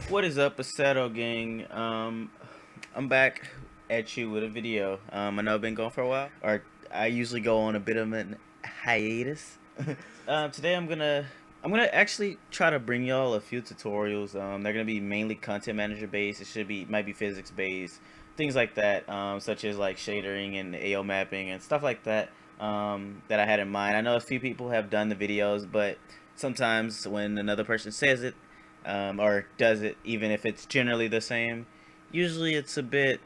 What is up, Assetto gang? I'm back at you with a video. I know I've been gone for a while, or I usually go on a bit of an hiatus. Today I'm gonna actually try to bring y'all a few tutorials. They're gonna be mainly content manager based. Might be physics based, things like that, such as like shadering and AO mapping and stuff like that. That I had in mind. I know a few people have done the videos, but sometimes when another person says it, or does it, even if it's generally the same, usually it's a bit,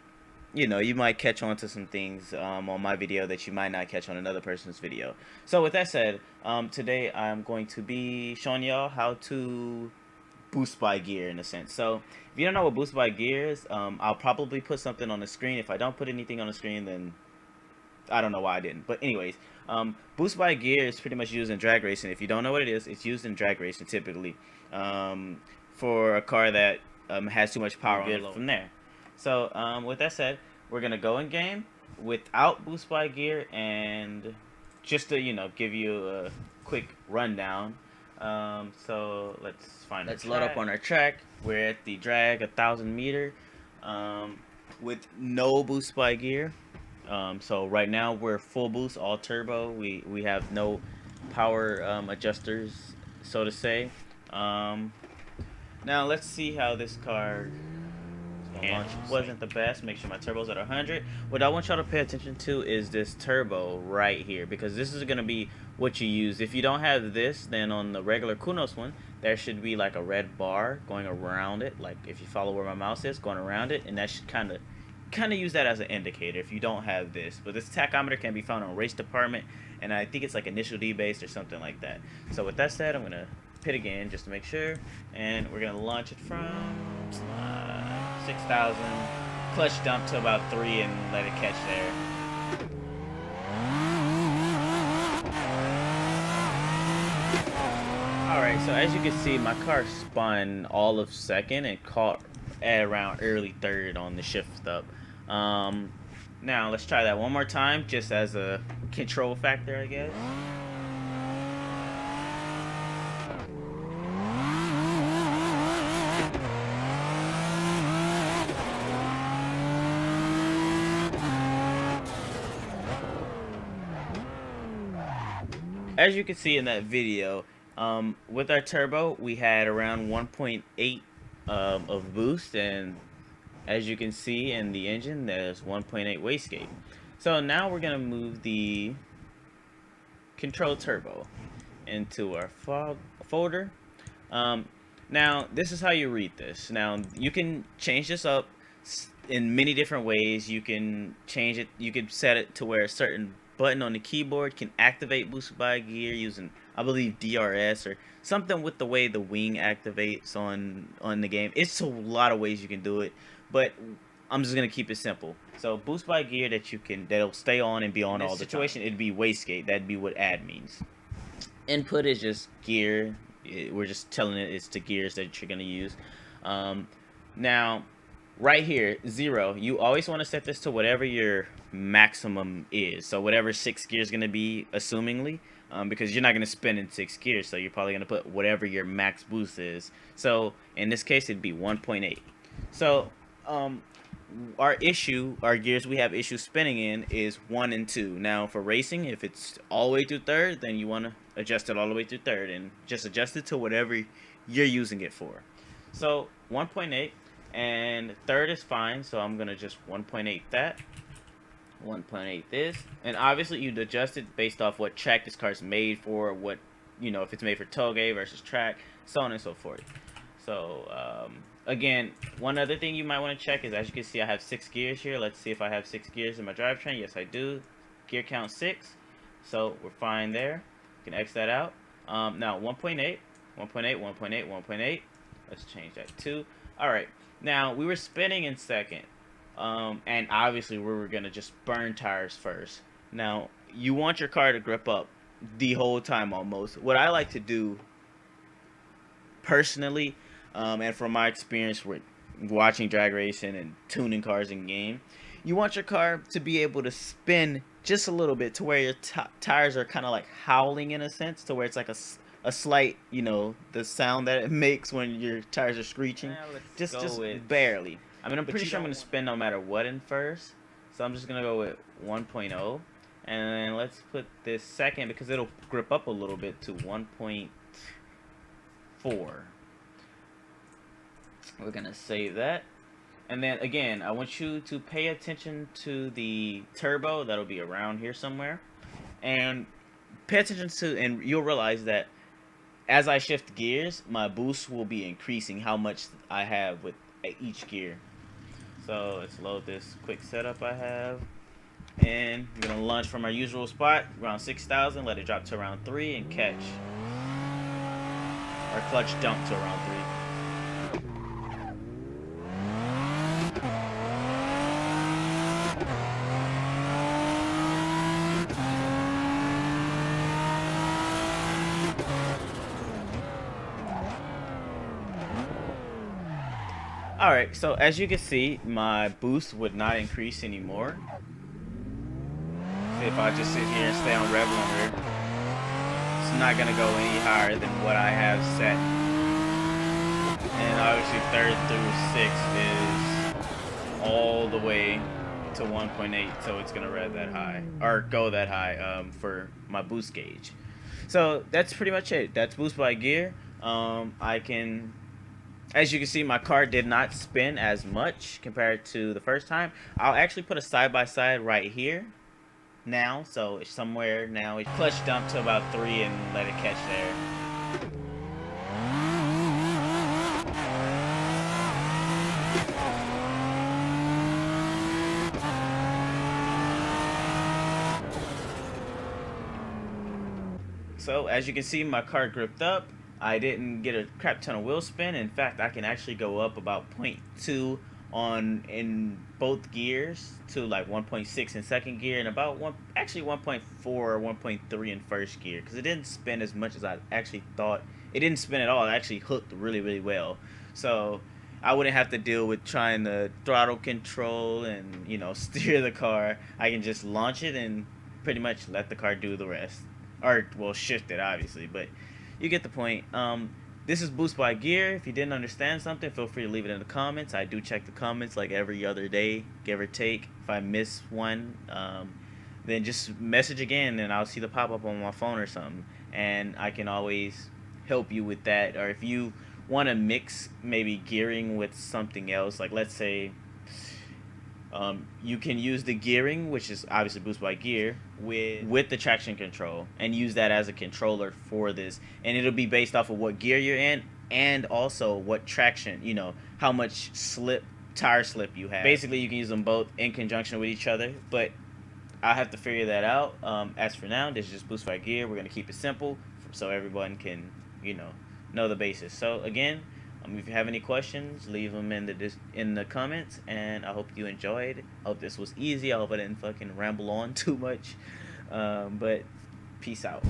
you might catch on to some things on my video that you might not catch on another person's video. So with that said, today I'm going to be showing y'all how to boost by gear in a sense. So if you don't know what boost by gear is, I'll probably put something on the screen. If I don't put anything on the screen, then I don't know why I didn't. But anyways, boost by gear is pretty much used in drag racing. If you don't know what it is, it's used in drag racing typically, for a car that has too much power on it from there. So with that said, we're gonna go in game without boost by gear, and just to give you a quick rundown. So let's load up on our track. We're at the drag 1,000 meter, with no boost by gear. So right now we're full boost, all turbo. We have no power adjusters, so to say. Now let's see how this car wasn't the best. Make sure my turbo's at 100. What I want y'all to pay attention to is this turbo right here, because this is going to be what you use. If you don't have this, then on the regular Kunos one, there should be like a red bar going around it. Like if you follow where my mouse is, going around it, and that should kind of use that as an indicator if you don't have this. But this tachometer can be found on race department, and I think it's like initial D based or something like that. So with that said, I'm gonna pit again just to make sure, and we're gonna launch it from 6,000, clutch dump to about 3 and let it catch there. Alright, so as you can see, my car spun all of second and caught at around early third on the shift up. Now let's try that one more time, just as a control factor, I guess. As you can see in that video, with our turbo, we had around 1.8 of boost, and as you can see in the engine, there's 1.8 wastegate. So now we're gonna move the control turbo into our folder. Now this is how you read this. Now you can change this up in many different ways. You can change it. You can set it to where a certain button on the keyboard can activate boost by gear using, I believe, DRS or something with the way the wing activates on the game. It's a lot of ways you can do it, but I'm just gonna keep it simple. So boost by gear that'll stay on and be on all the situation. It'd be wastegate. That'd be what add means. Input is just gear. We're just telling it it's the gears that you're gonna use. Now right here, 0, you always want to set this to whatever your maximum is. So whatever 6 gears going to be, assumingly, because you're not going to spin in 6 gears, so you're probably going to put whatever your max boost is. So in this case, it'd be 1.8. So our gears we have issue spinning in is 1 and 2. Now for racing, if it's all the way through third, then you want to adjust it all the way through third, and just adjust it to whatever you're using it for. So 1.8. And third is fine, so I'm gonna just 1.8 that, 1.8 this, and obviously you'd adjust it based off what track this car's made for, what, if it's made for toge versus track, so on and so forth. So again, one other thing you might want to check is, as you can see, I have 6 gears here. Let's see if I have 6 gears in my drivetrain. Yes, I do. Gear count 6, so we're fine there. You can X that out. Now 1.8, 1.8, 1.8, 1.8. Let's change that to. All right. Now, we were spinning in second, and obviously we were going to just burn tires first. Now, you want your car to grip up the whole time almost. What I like to do, personally, and from my experience with watching drag racing and tuning cars in game, you want your car to be able to spin just a little bit to where your tires are kind of like howling in a sense, to where it's like a slight, you know, the sound that it makes when your tires are screeching. Just barely. I mean, I'm pretty sure I'm gonna spin no matter what in first, so I'm just gonna go with 1.0, and then let's put this second because it'll grip up a little bit to 1.4. We're gonna save that. And then again, I want you to pay attention to the turbo. That'll be around here somewhere. And pay attention to, and you'll realize that as I shift gears, my boost will be increasing how much I have with each gear. So let's load this quick setup I have. And we're going to launch from our usual spot, around 6,000, let it drop to around 3, and catch. Our clutch dump to around 3. Alright, so as you can see, my boost would not increase anymore. So if I just sit here and stay on rev longer, it's not going to go any higher than what I have set. And obviously 3rd through 6th is all the way to 1.8, so it's going to rev that high, or go that high for my boost gauge. So that's pretty much it. That's boost by gear. As you can see, my car did not spin as much compared to the first time. I'll actually put a side-by-side right here now. So it's somewhere now. It's clutch dump to about 3 and let it catch there. So as you can see, my car gripped up. I didn't get a crap ton of wheel spin. In fact, I can actually go up about 0.2 in both gears to like 1.6 in second gear and about 1.4 or 1.3 in first gear, because it didn't spin as much as I actually thought. It didn't spin at all. It actually hooked really well. So I wouldn't have to deal with trying to throttle control and, you know, steer the car. I can just launch it and pretty much let the car do the rest. Or, well, shift it obviously, but you get the point. This is Boost by Gear. If you didn't understand something, feel free to leave it in the comments. I do check the comments like every other day, give or take. If I miss one, then just message again and I'll see the pop-up on my phone or something. And I can always help you with that. Or if you want to mix maybe gearing with something else, like let's say you can use the gearing, which is obviously Boost by Gear, with the traction control, and use that as a controller for this. And it'll be based off of what gear you're in and also what traction, you know, how much tire slip you have. Basically, you can use them both in conjunction with each other, but I'll have to figure that out. As for now, this is just Boost by Gear. We're going to keep it simple so everyone can, you know the basis. So again, if you have any questions, leave them in the comments, and I hope you enjoyed. I hope this was easy. I hope I didn't fucking ramble on too much. But peace out.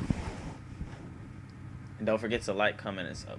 And don't forget to like, comment, and sub.